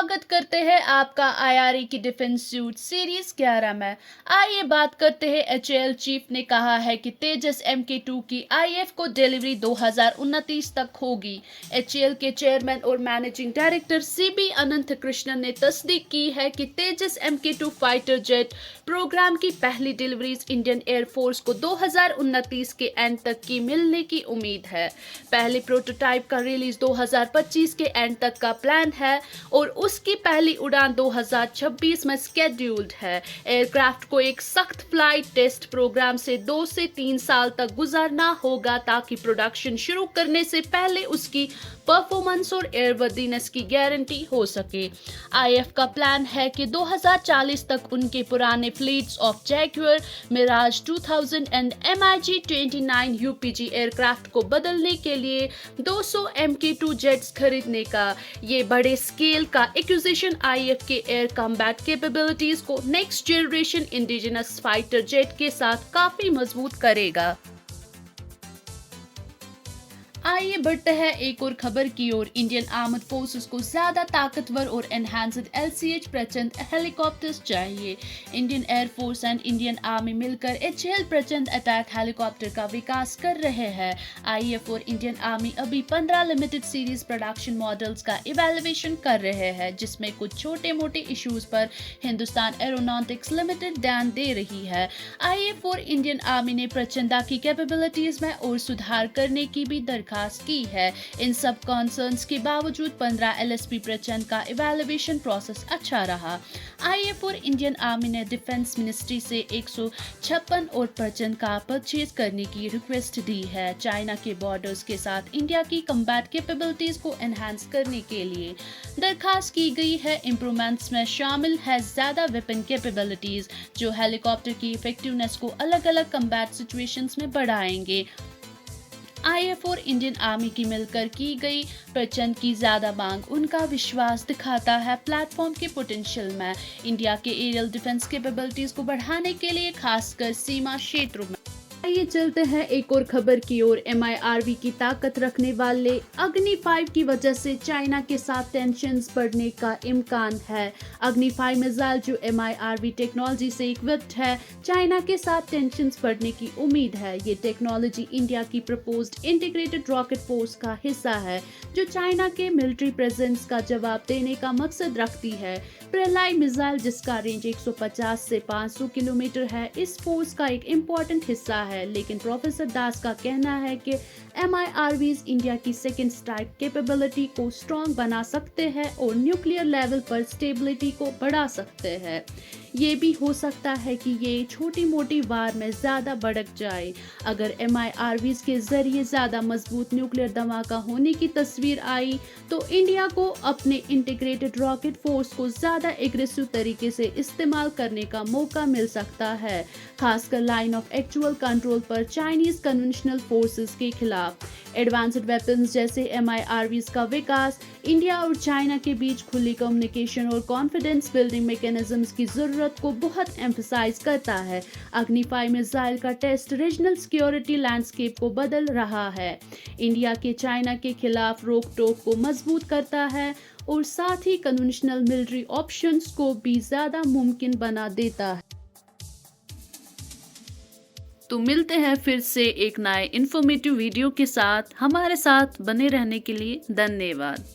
स्वागत करते हैं आपका आईआरई की डिफेंस सूट सीरीज 11 में। आइए बात करते हैं। एचएएल चीफ ने कहा है कि तेजस MK2 की आईएफ को डिलीवरी 2029 तक होगी। एचएएल के चेयरमैन और मैनेजिंग डायरेक्टर CB अनंत कृष्णन ने तस्दीक की है कि तेजस MK2 फाइटर जेट प्रोग्राम की पहली डिलीवरीज इंडियन एयरफोर्स को 2029 के एंड तक की मिलने की उम्मीद है। पहले प्रोटोटाइप का रिलीज 2025 के एंड तक का प्लान है और उसकी पहली उड़ान 2026 में स्केड्यूल्ड है। एयरक्राफ्ट को एक सख्त फ्लाइट टेस्ट प्रोग्राम से 2 से 3 साल तक गुजरना होगा ताकि प्रोडक्शन शुरू करने से पहले उसकी परफॉर्मेंस और एयरवर्दीनेस की गारंटी हो सके। आईएफ का प्लान है कि 2040 तक उनके पुराने fleets of Jaguar, Mirage 2000 and MiG-29 UPG aircraft को बदलने के लिए 200 MK2 जेट्स खरीदने का ये बड़े स्केल का एक्विजिशन आईएफ के एयर कॉम्बैट कैपेबिलिटीज को next generation indigenous fighter jet के साथ काफी मजबूत करेगा। आइए बढ़ते हैं एक और खबर की ओर। इंडियन आर्मड फोर्सेस को ज्यादा ताकतवर और एनहांस्ड LCH प्रचंड हेलीकॉप्टर्स चाहिए। Indian air force and Indian army मिलकर HAL प्रचंड अटैक हेलीकॉप्टर का विकास कर रहे हैं। आईएफ और इंडियन आर्मी अभी 15 लिमिटेड सीरीज प्रोडक्शन मॉडल्स का इवैल्यूएशन कर रहे हैं, जिसमें कुछ छोटे मोटे इश्यूज पर हिंदुस्तान एरोनॉटिक्स लिमिटेड ध्यान दे रही है। आईएफ और इंडियन आर्मी ने प्रचंडा की कैपेबिलिटीज में और सुधार करने की भी दरखास्त की है। इन सब कंसर्न्स के बावजूद 15 LSP प्रचंड का इवैल्यूएशन प्रोसेस अच्छा रहा। आईएफ और इंडियन आर्मी ने डिफेंस मिनिस्ट्री से 156 और प्रचंड का परचेज करने की रिक्वेस्ट दी है, चाइना के बॉर्डर्स के साथ इंडिया की कम्बैट कैपेबिलिटीज को एनहांस करने के लिए। दरखास्त की गई है इंप्रूवमेंट्स में शामिल है ज्यादा वेपन कैपेबिलिटीज जो हेलीकॉप्टर की इफेक्टिवनेस को अलग अलग कम्बैट सिचुएशंस में बढ़ाएंगे। आईएफ और इंडियन आर्मी की मिलकर की गई प्रचंड की ज्यादा मांग उनका विश्वास दिखाता है प्लेटफॉर्म के पोटेंशियल में। इंडिया के एरियल डिफेंस कैपेबिलिटीज को बढ़ाने के लिए खासकर सीमा क्षेत्रों में। आइए चलते हैं एक और खबर की ओर। MIRV की ताकत रखने वाले अग्नि 5 की वजह से चाइना के साथ टेंशन्स बढ़ने का इम्कान है। अग्नि 5 मिसाइल जो MIRV टेक्नोलॉजी से इक्विप्ड है, चाइना के साथ टेंशन्स बढ़ने की उम्मीद है। ये टेक्नोलॉजी इंडिया की प्रपोज्ड इंटीग्रेटेड रॉकेट फोर्स का हिस्सा है जो चाइना के मिलिट्री प्रेजेंस का जवाब देने का मकसद रखती है। प्रलय मिसाइल जिसका रेंज 150 से 500 किलोमीटर है, इस फोर्स का एक इम्पोर्टेंट हिस्सा है। लेकिन प्रोफेसर दास का कहना है कि MIRVs इंडिया की सेकेंड स्ट्राइक कैपेबिलिटी को स्ट्रॉन्ग बना सकते हैं और न्यूक्लियर लेवल पर स्टेबिलिटी को बढ़ा सकते हैं। ये भी हो सकता है कि ये छोटी मोटी वार में ज्यादा भड़क जाए। अगर MIRVs के जरिए ज्यादा मजबूत न्यूक्लियर धमाका होने की तस्वीर आई तो इंडिया को अपने इंटीग्रेटेड रॉकेट फोर्स को ज्यादा एग्रेसिव तरीके से इस्तेमाल करने का मौका मिल सकता है, खासकर लाइन ऑफ एक्चुअल कंट्रोल पर चाइनीज कन्वेंशनल फोर्सेस के खिलाफ। एडवांस्ड वेपन्स जैसे MIRVs का विकास इंडिया और चाइना के बीच खुली कम्युनिकेशन और कॉन्फिडेंस बिल्डिंग मैकेनिज्म्स की जरूरत को बहुत एम्फसाइज करता है। अग्नि 5 मिसाइल का टेस्ट रीजनल सिक्योरिटी लैंडस्केप को बदल रहा है, इंडिया के चाइना के खिलाफ रोक टोक को मजबूत करता है और साथ ही कन्वेंशनल मिलिट्री ऑप्शंस को भी ज्यादा मुमकिन बना देता है। तो मिलते हैं फिर से एक नए इंफॉर्मेटिव वीडियो के साथ। हमारे साथ बने रहने के लिए धन्यवाद।